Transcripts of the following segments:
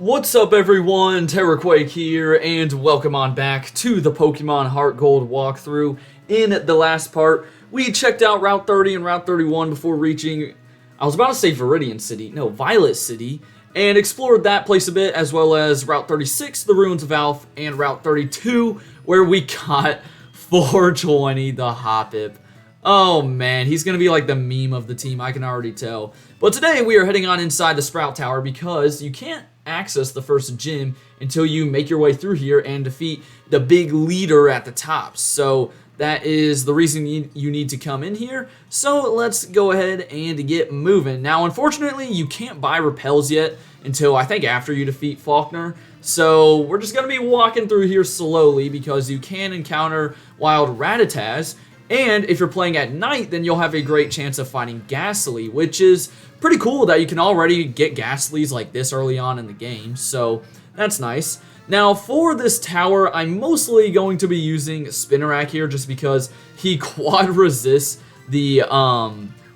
What's up everyone, Terraquake here, and welcome on back to the Pokemon HeartGold walkthrough. In the last part, we checked out Route 30 and Route 31 before reaching, I was about to say Viridian City, no, Violet City, and explored that place a bit, as well as Route 36, the Ruins of Alph, and Route 32, where we got 420, the Hoppip. Oh man, he's gonna be like the meme of the team, I can already tell. But today we are heading on inside the Sprout Tower because you can't access the first gym until you make your way through here and defeat the big leader at the top. So that is the reason you need to come in here. So let's go ahead and get moving. Now, unfortunately, you can't buy repels yet until I think after you defeat Faulkner. So we're just going to be walking through here slowly because you can encounter wild Rattatas. And if you're playing at night, then you'll have a great chance of finding Ghastly, which is pretty cool that you can already get Ghastlies like this early on in the game. So that's nice. Now for this tower, I'm mostly going to be using Spinarak here just because he quad resists the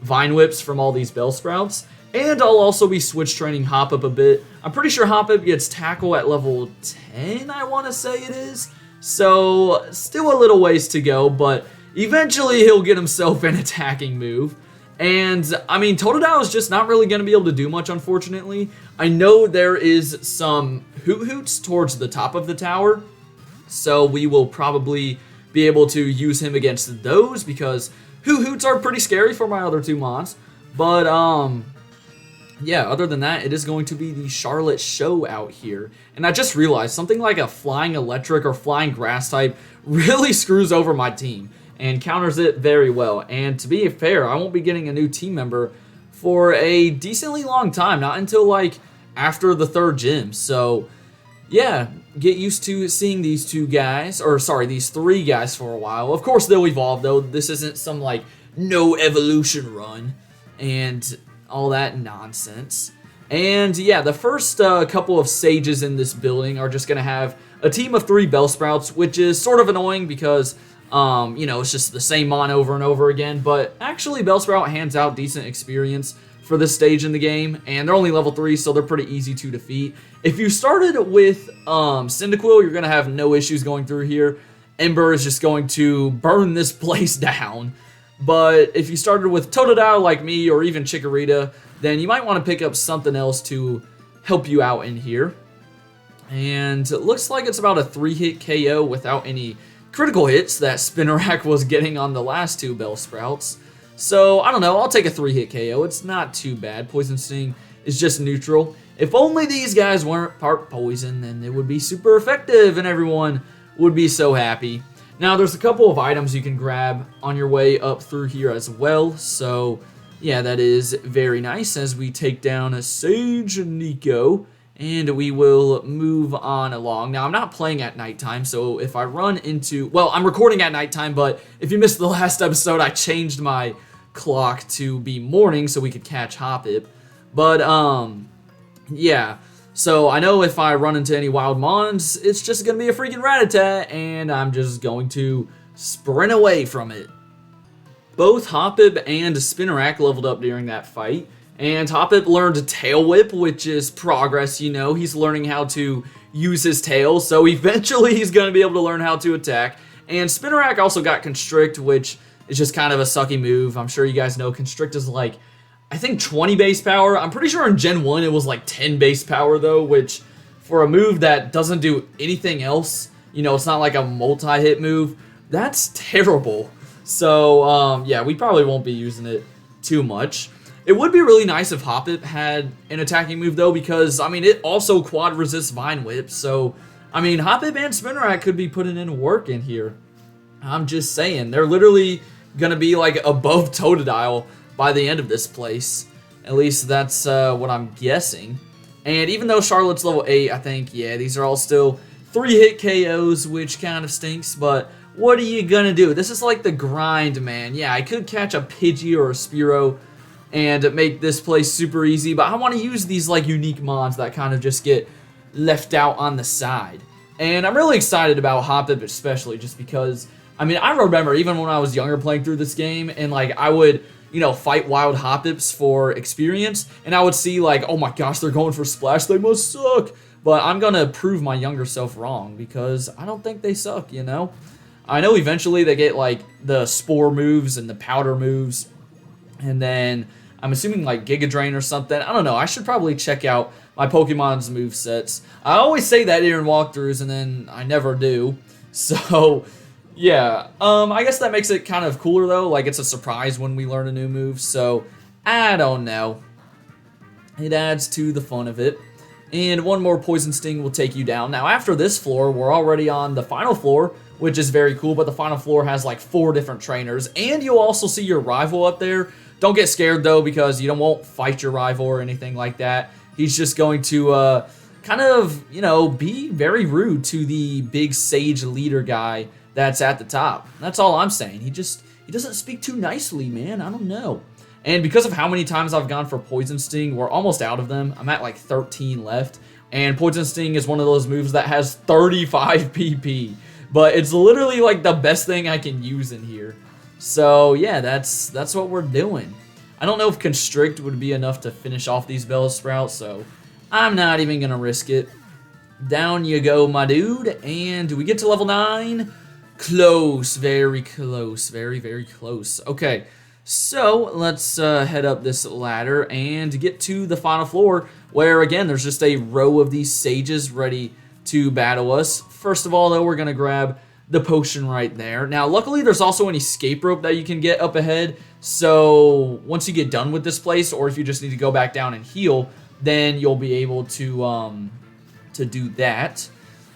Vine Whips from all these Bellsprouts. And I'll also be switch training Hoppip a bit. I'm pretty sure Hoppip gets Tackle at level 10, I want to say it is. So still a little ways to go, but eventually he'll get himself an attacking move. And, I mean, Totodile is just not really going to be able to do much, unfortunately. I know there is some Hoot-Hoots towards the top of the tower, so we will probably be able to use him against those, because Hoot-Hoots are pretty scary for my other two mons. But, yeah, other than that, it is going to be the Charlotte Show out here. And I just realized something like a Flying Electric or Flying Grass type really screws over my team and counters it very well. And to be fair, I won't be getting a new team member for a decently long time, not until like after the third gym. So yeah, get used to seeing these two guys, or sorry, these three guys for a while. Of course they'll evolve though. This isn't some like no evolution run and all that nonsense. And yeah, the first couple of sages in this building are just gonna have a team of 3 Bellsprouts, which is sort of annoying because you know, it's just the same mon over and over again, but actually Bellsprout hands out decent experience for this stage in the game, and they're only level 3, so they're pretty easy to defeat. If you started with Cyndaquil, you're going to have no issues going through here. Ember is just going to burn this place down, but if you started with Totodile like me, or even Chikorita, then you might want to pick up something else to help you out in here. And it looks like it's about a 3-hit KO without any critical hits that Spinarak was getting on the last 2 Bellsprouts. So, I don't know, I'll take a 3-hit KO. It's not too bad. Poison Sting is just neutral. If only these guys weren't part poison, then it would be super effective and everyone would be so happy. Now, there's a couple of items you can grab on your way up through here as well. So, yeah, that is very nice as we take down a Sage Nico. And we will move on along. Now, I'm not playing at nighttime, so if I run into... Well, I'm recording at nighttime, but if you missed the last episode, I changed my clock to be morning so we could catch Hoppip. But, yeah. So, I know if I run into any wild mons, it's just going to be a freaking Rattata, and I'm just going to sprint away from it. Both Hoppip and Spinarak leveled up during that fight. And Hoppip learned Tail Whip, which is progress, you know. He's learning how to use his tail, so eventually he's going to be able to learn how to attack. And Spinarak also got Constrict, which is just kind of a sucky move. I'm sure you guys know Constrict is like, I think 20 base power. I'm pretty sure in Gen 1 it was like 10 base power though, which for a move that doesn't do anything else, you know, it's not like a multi-hit move, that's terrible. So, yeah, we probably won't be using it too much. It would be really nice if Hoppip had an attacking move, though, because, I mean, it also quad resists Vine Whip. So, I mean, Hoppip and Spinarak could be putting in work in here. I'm just saying. They're literally going to be, like, above Totodile by the end of this place. At least that's what I'm guessing. And even though Charlotte's level 8, I think, yeah, these are all still 3-hit KOs, which kind of stinks. But what are you going to do? This is like the grind, man. Yeah, I could catch a Pidgey or a Spearow and make this place super easy, but I want to use these like unique mons that kind of just get left out on the side. And I'm really excited about Hoppip especially just because, I mean, I remember even when I was younger playing through this game and like I would, you know, fight wild Hoppips for experience and I would see like, oh my gosh, they're going for Splash, they must suck. but I'm going to prove my younger self wrong because I don't think they suck, you know? I know eventually they get, like, the Spore moves and the Powder moves, and then I'm assuming, like, Giga Drain or something. I don't know. I should probably check out my Pokemon's movesets. I always say that here in walkthroughs, and then I never do. So, yeah. I guess that makes it kind of cooler, though. Like, it's a surprise when we learn a new move, so I don't know. It adds to the fun of it. And one more Poison Sting will take you down. Now, after this floor, we're already on the final floor, which is very cool, but the final floor has like 4 different trainers, and you'll also see your rival up there. Don't get scared, though, because you won't fight your rival or anything like that. He's just going to kind of, you know, be very rude to the big sage leader guy that's at the top. That's all I'm saying. He doesn't speak too nicely, man. I don't know. And because of how many times I've gone for Poison Sting, we're almost out of them. I'm at like 13 left. And Poison Sting is one of those moves that has 35 PP. But it's literally like the best thing I can use in here. So yeah, that's what we're doing. I don't know if Constrict would be enough to finish off these Bellsprouts, so I'm not even going to risk it. Down you go, my dude. And do we get to level 9? Close. Very close. Very, very close. Okay. So, let's head up this ladder and get to the final floor, where, again, there's just a row of these sages ready to battle us. First of all, though, we're going to grab the potion right there. Now, luckily, there's also an escape rope that you can get up ahead, so once you get done with this place, or if you just need to go back down and heal, then you'll be able to do that.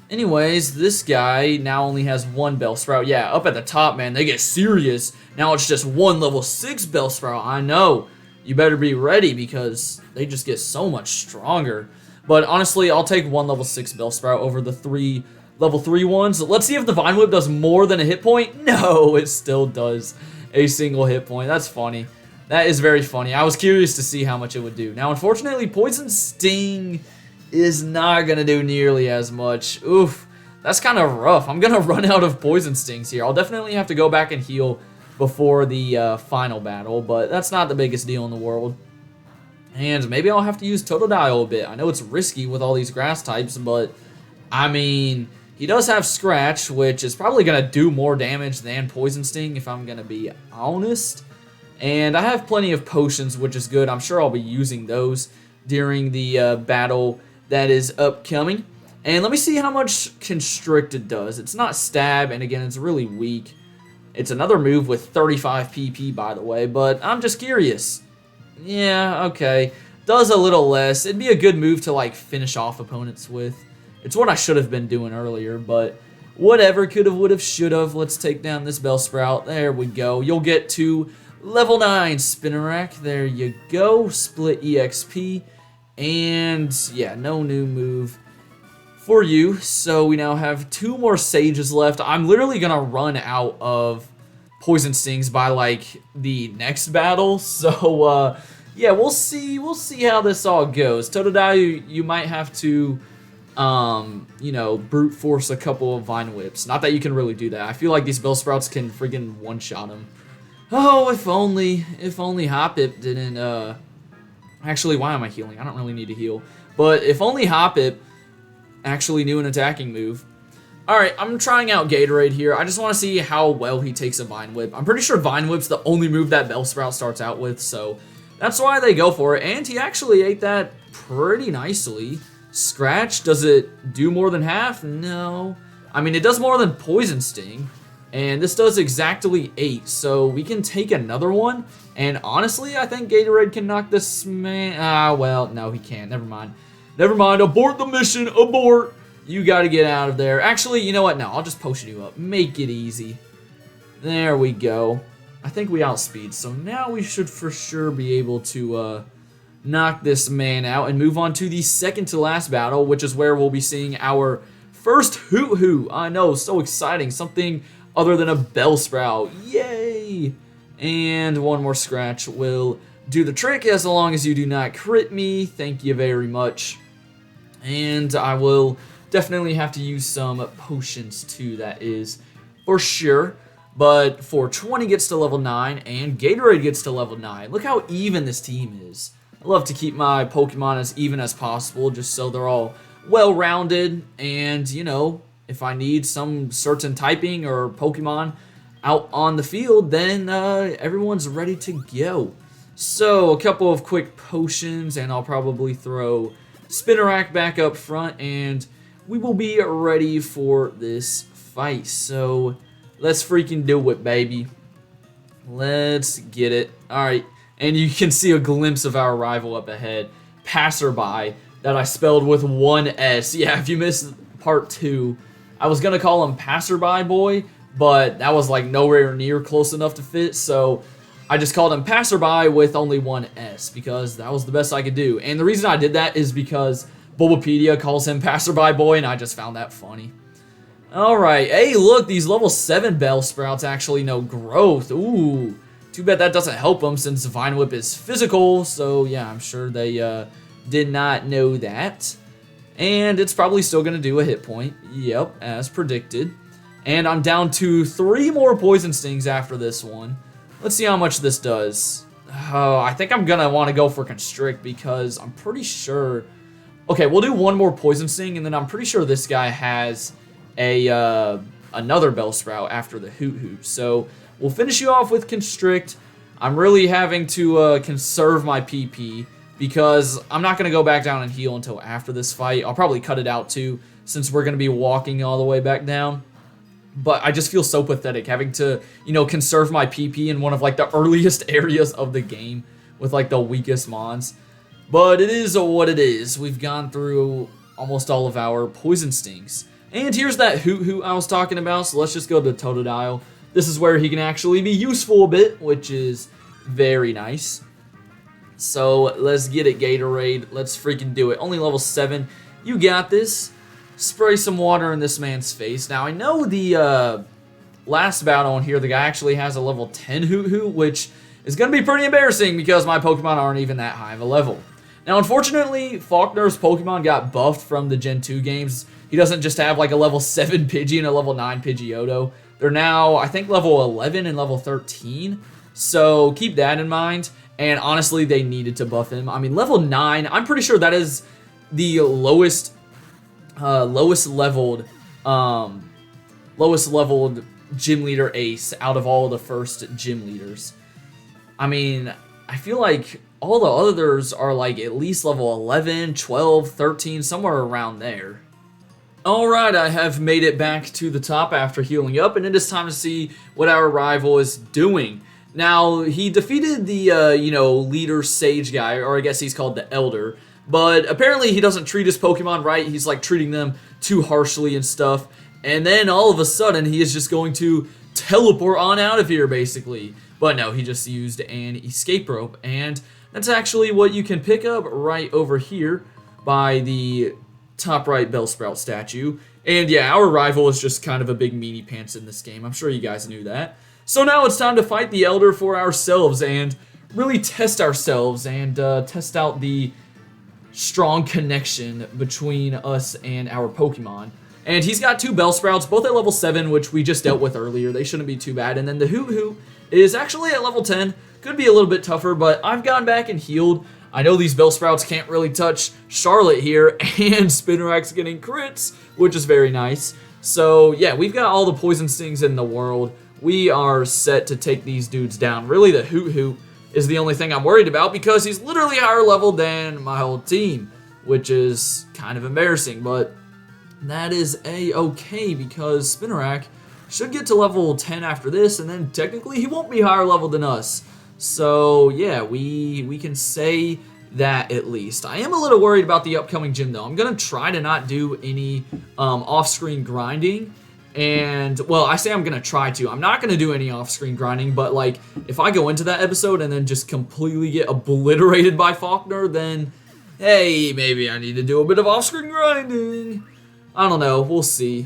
Anyways, this guy now only has 1 Bellsprout. Yeah, up at the top, man, they get serious. Now it's just 1 level 6 Bellsprout. I know. You better be ready because they just get so much stronger. But honestly, I'll take 1 level 6 Bellsprout over the 3 level 3 ones. Let's see if the Vine Whip does more than a hit point. No, it still does a single hit point. That's funny. That is very funny. I was curious to see how much it would do. Now, unfortunately, Poison Sting is not going to do nearly as much. Oof, that's kind of rough. I'm going to run out of Poison Stings here. I'll definitely have to go back and heal before the final battle, but that's not the biggest deal in the world. And maybe I'll have to use Totodile a bit. I know it's risky with all these grass types, but I mean, he does have Scratch, which is probably going to do more damage than Poison Sting, if I'm going to be honest. And I have plenty of potions, which is good. I'm sure I'll be using those during the battle that is upcoming. And let me see how much Constricted does. It's not Stab, and again, it's really weak. It's another move with 35 PP, by the way, but I'm just curious. Yeah, okay. Does a little less. It'd be a good move to, like, finish off opponents with. It's what I should have been doing earlier, but whatever. Could've, would've, should've. Let's take down this Bellsprout. There we go. You'll get to level 9 Spinnerack. There you go. Split EXP. And, yeah, no new move for you. So we now have 2 more Sages left. I'm literally going to run out of Poison Stings by, like, the next battle. So, yeah, we'll see how this all goes. Totodile, you might have to, you know, brute force a couple of Vine Whips. Not that you can really do that. I feel like these Bellsprouts can friggin' one-shot him. Oh, if only Hoppip didn't, actually, why am I healing? I don't really need to heal. But if only Hoppip actually knew an attacking move. Alright, I'm trying out Gatorade here. I just want to see how well he takes a Vine Whip. I'm pretty sure Vine Whip's the only move that Bellsprout starts out with, so that's why they go for it. And he actually ate that pretty nicely. Scratch, does it do more than half? No. I mean, it does more than Poison Sting. And this does exactly 8, so we can take another one. And honestly, I think Gatorade can knock this man... well, no, he can't. Never mind. Never mind. Abort the mission. Abort. You got to get out of there. Actually, you know what? No, I'll just potion you up. Make it easy. There we go. I think we outspeed, so now we should for sure be able to knock this man out and move on to the second to last battle, which is where we'll be seeing our first Hoot-Hoo. I know, so exciting. Something other than a Bellsprout. Yay! And one more Scratch will do the trick as long as you do not crit me. Thank you very much. And I will definitely have to use some potions too, that is for sure. But for 20 gets to level 9 and Gatorade gets to level 9. Look how even this team is. I love to keep my Pokemon as even as possible just so they're all well-rounded, and, you know, if I need some certain typing or Pokemon out on the field, then everyone's ready to go. So, a couple of quick potions, and I'll probably throw Spinnerack back up front, and we will be ready for this fight. So, let's freaking do it, baby. Let's get it. Alright, and you can see a glimpse of our rival up ahead, Passerby, that I spelled with one S. Yeah, if you missed part 2, I was going to call him Passerby Boy, but that was like nowhere near close enough to fit, so I just called him Passerby with only one S, because that was the best I could do. And the reason I did that is because Bulbapedia calls him Passerby Boy, and I just found that funny. Alright, hey look, these level 7 Bellsprouts actually know growth. Ooh, too bad that doesn't help them since Vine Whip is physical, so yeah, I'm sure they did not know that. And it's probably still going to do a hit point. Yep, as predicted. And I'm down to 3 more Poison Stings after this one. Let's see how much this does. Oh, I think I'm going to want to go for Constrict because I'm pretty sure... Okay, we'll do 1 more Poison Sting, and then I'm pretty sure this guy has another Bellsprout after the Hoot Hoot. So we'll finish you off with Constrict. I'm really having to conserve my PP because I'm not going to go back down and heal until after this fight. I'll probably cut it out too since we're going to be walking all the way back down. But I just feel so pathetic having to, you know, conserve my PP in one of, like, the earliest areas of the game with, like, the weakest mons. But it is what it is. We've gone through almost all of our Poison Stings. And here's that Hoot Hoot I was talking about, so let's just go to Totodile. This is where he can actually be useful a bit, which is very nice. So let's get it, Gatorade. Let's freaking do it. Only level 7. You got this. Spray some water in this man's face. Now, I know the last battle on here, the guy actually has a level 10 Hoot Hoot, which is going to be pretty embarrassing because my Pokemon aren't even that high of a level. Now, unfortunately, Faulkner's Pokemon got buffed from the Gen 2 games. He doesn't just have like a level 7 Pidgey and a level 9 Pidgeotto. They're now, I think, level 11 and level 13. So keep that in mind. And honestly, they needed to buff him. I mean, level 9, I'm pretty sure that is the lowest leveled gym leader ace out of all the first gym leaders. I mean, I feel like all the others are like at least level 11, 12, 13, somewhere around there. Alright, I have made it back to the top after healing up, and it is time to see what our rival is doing. Now, he defeated the, leader sage guy, or I guess he's called the elder, but apparently he doesn't treat his Pokemon right. He's like treating them too harshly and stuff, and then all of a sudden he is just going to teleport on out of here, basically. But no, he just used an escape rope, and that's actually what you can pick up right over here by the top right Bellsprout statue. And yeah, our rival is just kind of a big meanie pants in this game. I'm sure you guys knew that. So now it's time to fight the Elder for ourselves and really test ourselves and test out the strong connection between us and our Pokemon. And he's got 2 Bellsprouts, both at level 7, which we just dealt with earlier. They shouldn't be too bad. And then the Hoot Hoot is actually at level 10. Could be a little bit tougher, but I've gone back and healed. I know these Bellsprouts can't really touch Charlotte here, and Spinnerack's getting crits, which is very nice. So yeah, we've got all the Poison Stings in the world. We are set to take these dudes down. Really, the Hoot Hoot is the only thing I'm worried about because he's literally higher level than my whole team, which is kind of embarrassing, but that is a-okay because Spinnerack should get to level 10 after this, and then technically he won't be higher level than us. So yeah, we can say that at least. I am a little worried about the upcoming gym though. I'm going to try to not do any off-screen grinding. And, well, I say I'm going to try to. I'm not going to do any off-screen grinding, but, like, if I go into that episode and then just completely get obliterated by Faulkner, then, hey, maybe I need to do a bit of off-screen grinding. I don't know. We'll see.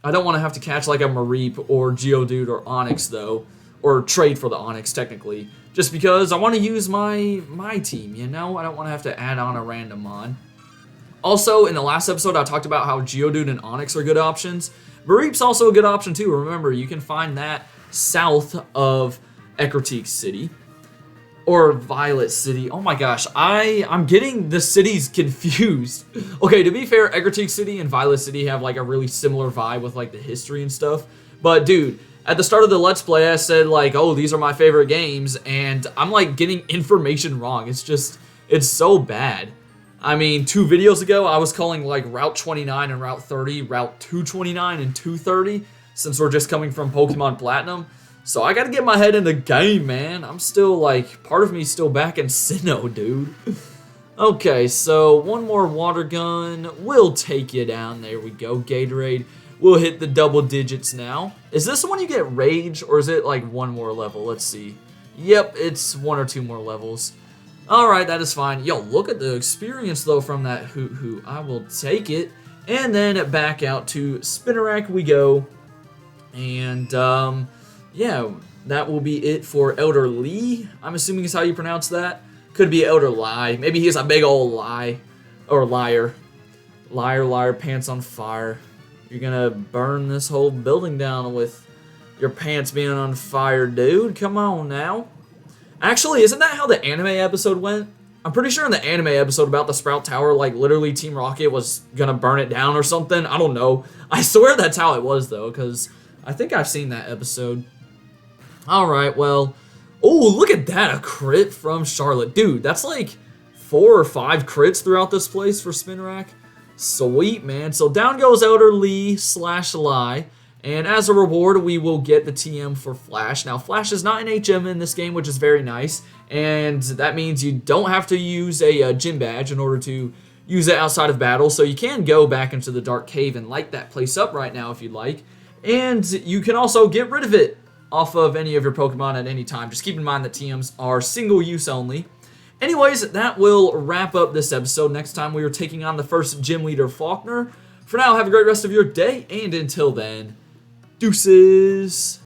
I don't want to have to catch, like, a Mareep or Geodude or Onix, though. Or trade for the Onix, technically. Just because I want to use my team, you know? I don't want to have to add on a random mon. Also, in the last episode, I talked about how Geodude and Onix are good options. Mareep's also a good option too. Remember, you can find that south of Ecruteak City. or Violet City. Oh my gosh, I'm getting the cities confused. Okay, to be fair, Eggertig City and Violet City have like a really similar vibe with like the history and stuff. But dude, at the start of the Let's Play, I said like, oh, these are my favorite games, and I'm like getting information wrong. It's so bad. I mean, 2 videos ago, I was calling like Route 29 and Route 30, Route 229 and 230, since we're just coming from Pokemon Platinum. So I gotta get my head in the game, man. I'm still like, part of me still back in Sinnoh, dude. Okay, so one more water gun. We'll take you down. There we go, Gatorade. We'll hit the double digits now. Is this the one you get Rage, or is it like 1 more level? Let's see. Yep, it's 1 or 2 more levels. Alright, that is fine. Yo, look at the experience, though, from that Hoot Hoot. I will take it. And then back out to Spinnerack we go. And, yeah, that will be it for Elder Lee. I'm assuming is how you pronounce that. Could be Elder Lie. Maybe he's a big old lie. Or liar. Liar, liar, pants on fire. You're gonna burn this whole building down with your pants being on fire, dude. Come on now. Actually, isn't that how the anime episode went? I'm pretty sure in the anime episode about the Sprout Tower, like, literally Team Rocket was gonna burn it down or something. I don't know. I swear that's how it was, though, because I think I've seen that episode. Alright, well. Oh, look at that. A crit from Charlotte. Dude, that's like 4 or 5 crits throughout this place for Spinnerack. Sweet, man. So down goes Elder Lee / Lie. And as a reward, we will get the TM for Flash. Now, Flash is not an HM in this game, which is very nice. And that means you don't have to use a gym badge in order to use it outside of battle. So you can go back into the Dark Cave and light that place up right now if you'd like. And you can also get rid of it off of any of your Pokemon at any time. Just keep in mind that TMs are single use only. Anyways, that will wrap up this episode. Next time we are taking on the first gym leader, Faulkner. For now, have a great rest of your day, and until then, deuces.